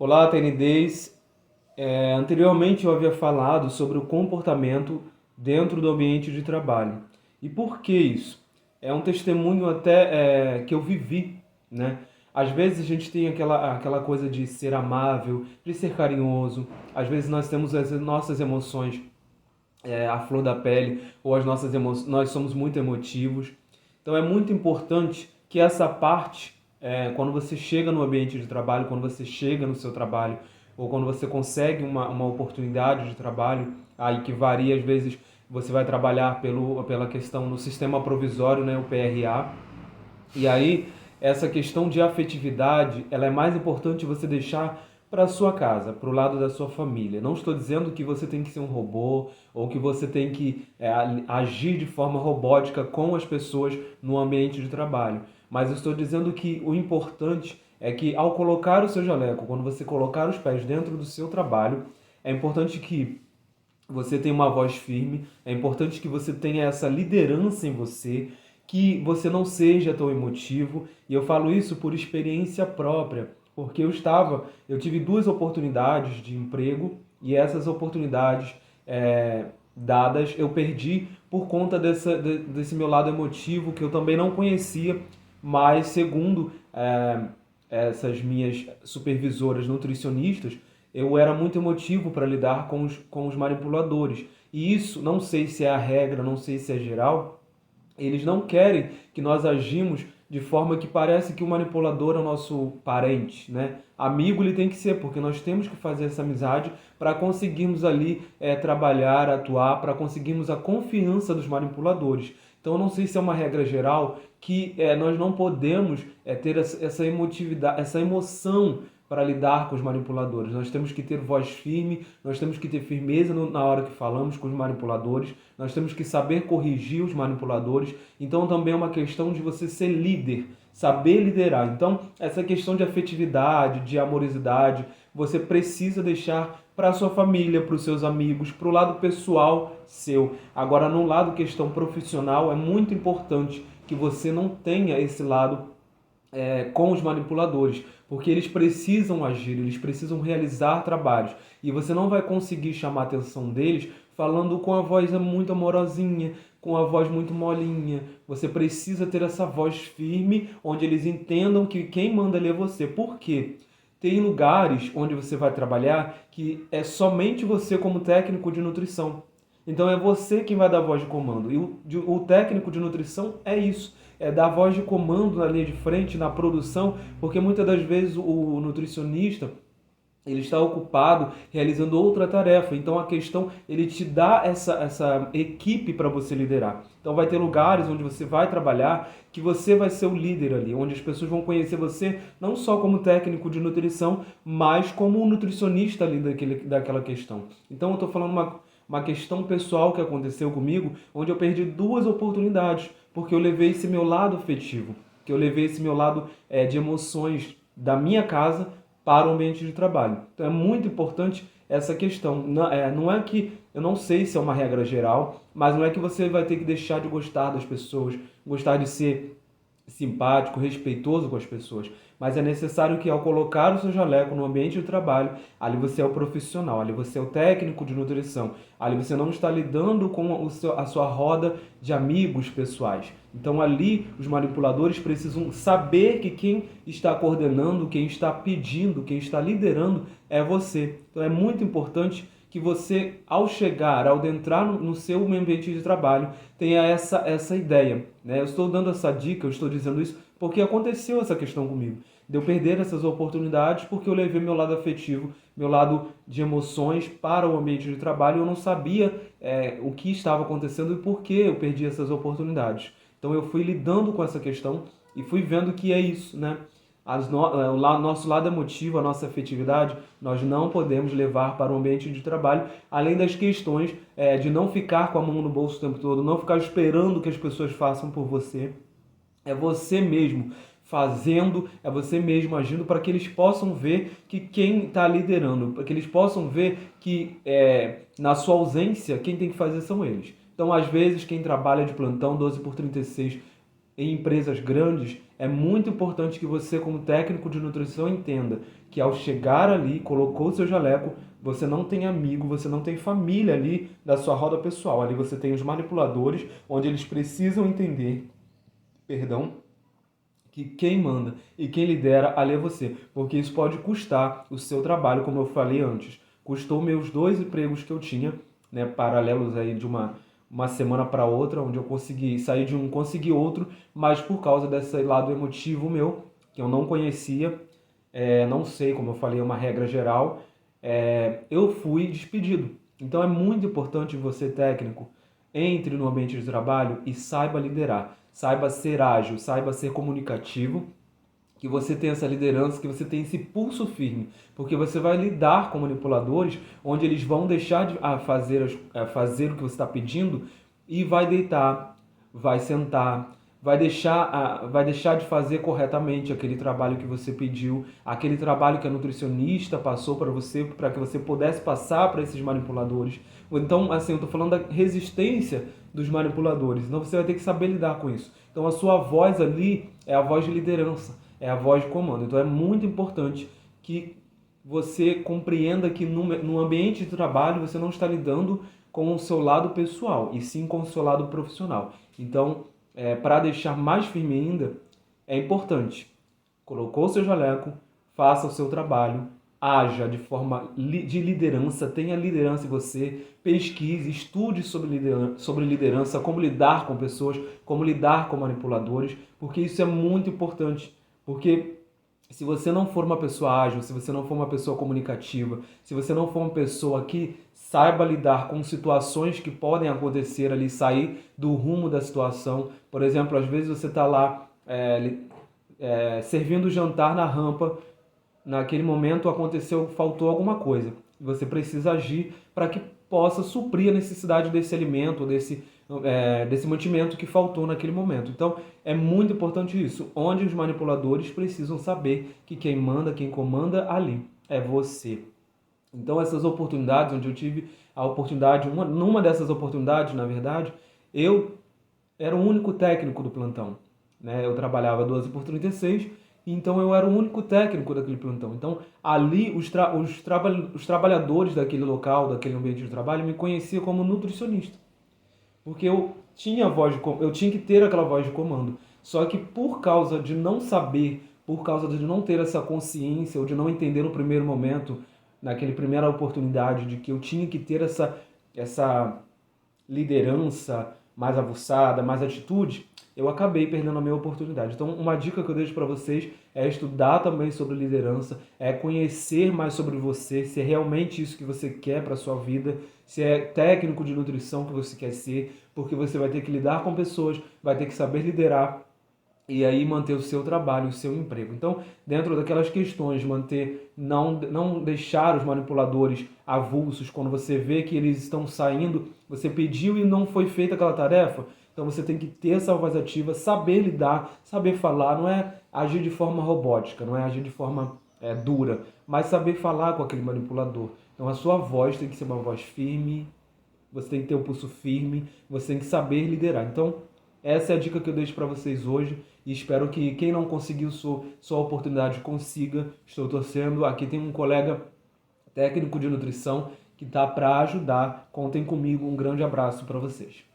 Olá, TNDs. Anteriormente eu havia falado sobre o comportamento dentro do ambiente de trabalho. E por que isso? É um testemunho até que eu vivi, né? Às vezes a gente tem aquela coisa de ser amável, de ser carinhoso. Às vezes nós temos as nossas emoções à flor da pele, ou nós somos muito emotivos. Então é muito importante que essa parte, quando você chega no ambiente de trabalho, quando você chega no seu trabalho, ou quando você consegue uma oportunidade de trabalho, aí que varia, às vezes você vai trabalhar pela questão no sistema provisório, né, o PRA, e aí, essa questão de afetividade, ela é mais importante você deixar para sua casa, para o lado da sua família. Não estou dizendo que você tem que ser um robô ou que você tem que agir de forma robótica com as pessoas no ambiente de trabalho. Mas eu estou dizendo que o importante é que ao colocar o seu jaleco, quando você colocar os pés dentro do seu trabalho, é importante que você tenha uma voz firme, é importante que você tenha essa liderança em você, que você não seja tão emotivo, e eu falo isso por experiência própria, porque eu tive duas oportunidades de emprego, e essas oportunidades dadas eu perdi por conta desse meu lado emotivo, que eu também não conhecia, mas segundo essas minhas supervisoras nutricionistas, eu era muito emotivo para lidar com os manipuladores. E isso, não sei se é a regra, não sei se é geral, eles não querem que nós agimos de forma que parece que o manipulador é o nosso parente, né? Amigo ele tem que ser, porque nós temos que fazer essa amizade para conseguirmos ali trabalhar, atuar, para conseguirmos a confiança dos manipuladores. Então, eu não sei se é uma regra geral que nós não podemos ter essa emotividade, essa emoção para lidar com os manipuladores. Nós temos que ter voz firme, nós temos que ter firmeza na hora que falamos com os manipuladores, nós temos que saber corrigir os manipuladores. Então também é uma questão de você ser líder, saber liderar. Então, essa questão de afetividade, de amorosidade, você precisa deixar para a sua família, para os seus amigos, para o lado pessoal seu. Agora, no lado questão profissional, é muito importante que você não tenha esse lado com os manipuladores, porque eles precisam agir, eles precisam realizar trabalhos, e você não vai conseguir chamar a atenção deles falando com a voz muito amorosinha, com a voz muito molinha. Você precisa ter essa voz firme, onde eles entendam que quem manda ali é você. Por quê? Tem lugares onde você vai trabalhar que é somente você como técnico de nutrição. Então é você quem vai dar a voz de comando. E o técnico de nutrição é isso, é dar a voz de comando na linha de frente, na produção, porque muitas das vezes o nutricionista ele está ocupado realizando outra tarefa. Então a questão, ele te dá essa equipe para você liderar. Então vai ter lugares onde você vai trabalhar que você vai ser o líder ali, onde as pessoas vão conhecer você não só como técnico de nutrição, mas como um nutricionista ali daquela questão. Então eu estou falando uma questão pessoal que aconteceu comigo, onde eu perdi duas oportunidades, porque eu levei esse meu lado afetivo, que eu levei esse meu lado de emoções da minha casa para o ambiente de trabalho. Então é muito importante essa questão. Não é que, eu não sei se é uma regra geral, mas não é que você vai ter que deixar de gostar das pessoas, gostar de ser simpático, respeitoso com as pessoas, mas é necessário que ao colocar o seu jaleco no ambiente de trabalho, ali você é o profissional, ali você é o técnico de nutrição, ali você não está lidando com a sua roda de amigos pessoais. Então ali os manipuladores precisam saber que quem está coordenando, quem está pedindo, quem está liderando é você. Então é muito importante que você, ao chegar, ao adentrar no seu ambiente de trabalho, tenha essa ideia. Né? Eu estou dando essa dica, eu estou dizendo isso porque aconteceu essa questão comigo. De eu perder essas oportunidades porque eu levei meu lado afetivo, meu lado de emoções para o ambiente de trabalho e eu não sabia o que estava acontecendo e por que eu perdi essas oportunidades. Então eu fui lidando com essa questão e fui vendo que é isso, né? Nosso lado emotivo, a nossa afetividade, nós não podemos levar para o ambiente de trabalho, além das questões de não ficar com a mão no bolso o tempo todo, não ficar esperando que as pessoas façam por você. É você mesmo fazendo, é você mesmo agindo para que eles possam ver que quem está liderando, para que eles possam ver que na sua ausência, quem tem que fazer são eles. Então, às vezes, quem trabalha de plantão 12 por 36 em empresas grandes, é muito importante que você, como técnico de nutrição, entenda que ao chegar ali, colocou o seu jaleco, você não tem amigo, você não tem família ali da sua roda pessoal. Ali você tem os manipuladores, onde eles precisam entender, perdão, que quem manda e quem lidera ali é você, porque isso pode custar o seu trabalho, como eu falei antes. Custou meus 2 empregos que eu tinha, né, paralelos aí de uma semana para outra, onde eu consegui sair de um, consegui outro, mas por causa desse lado emotivo meu, que eu não conhecia, não sei, como eu falei, é uma regra geral, eu fui despedido. Então é muito importante você, técnico, entre no ambiente de trabalho e saiba liderar, saiba ser ágil, saiba ser comunicativo, que você tenha essa liderança, que você tenha esse pulso firme, porque você vai lidar com manipuladores onde eles vão deixar de fazer o que você está pedindo e vai deitar, vai sentar, vai deixar de fazer corretamente aquele trabalho que você pediu, aquele trabalho que a nutricionista passou para que você pudesse passar para esses manipuladores. Então, assim, eu estou falando da resistência dos manipuladores, então você vai ter que saber lidar com isso. Então, a sua voz ali é a voz de liderança, é a voz de comando. Então, é muito importante que você compreenda que no ambiente de trabalho você não está lidando com o seu lado pessoal, e sim com o seu lado profissional. Então, para deixar mais firme ainda, é importante. Colocou o seu jaleco, faça o seu trabalho, haja de forma de liderança, tenha liderança em você, pesquise, estude sobre liderança, como lidar com pessoas, como lidar com manipuladores, porque isso é muito importante. Porque se você não for uma pessoa ágil, se você não for uma pessoa comunicativa, se você não for uma pessoa que saiba lidar com situações que podem acontecer ali, sair do rumo da situação. Por exemplo, às vezes você está lá servindo o jantar na rampa, naquele momento faltou alguma coisa. Você precisa agir para que possa suprir a necessidade desse alimento, desse mantimento que faltou naquele momento. Então, é muito importante isso, onde os manipuladores precisam saber que quem manda, quem comanda ali é você. Então, essas oportunidades, onde eu tive a oportunidade, numa dessas oportunidades, na verdade, eu era o único técnico do plantão, né? Eu trabalhava 12 por 36, então eu era o único técnico daquele plantão. Então, ali, os trabalhadores daquele local, daquele ambiente de trabalho, me conheciam como nutricionista. Porque eu tinha eu tinha que ter aquela voz de comando. Só que por causa de não saber, por causa de não ter essa consciência ou de não entender no primeiro momento, naquela primeira oportunidade de que eu tinha que ter essa liderança mais aguçada, mais atitude, eu acabei perdendo a minha oportunidade. Então, uma dica que eu deixo para vocês é estudar também sobre liderança, é conhecer mais sobre você, se é realmente isso que você quer para a sua vida, se é técnico de nutrição que você quer ser, porque você vai ter que lidar com pessoas, vai ter que saber liderar e aí manter o seu trabalho, o seu emprego. Então, dentro daquelas questões, não deixar os manipuladores avulsos, quando você vê que eles estão saindo, você pediu e não foi feita aquela tarefa, então você tem que ter essa voz ativa, saber lidar, saber falar, não é agir de forma robótica, não é agir de forma dura, mas saber falar com aquele manipulador. Então a sua voz tem que ser uma voz firme, você tem que ter o pulso firme, você tem que saber liderar. Então, essa é a dica que eu deixo para vocês hoje e espero que quem não conseguiu sua oportunidade consiga. Estou torcendo. Aqui tem um colega técnico de nutrição que está para ajudar. Contem comigo. Um grande abraço para vocês.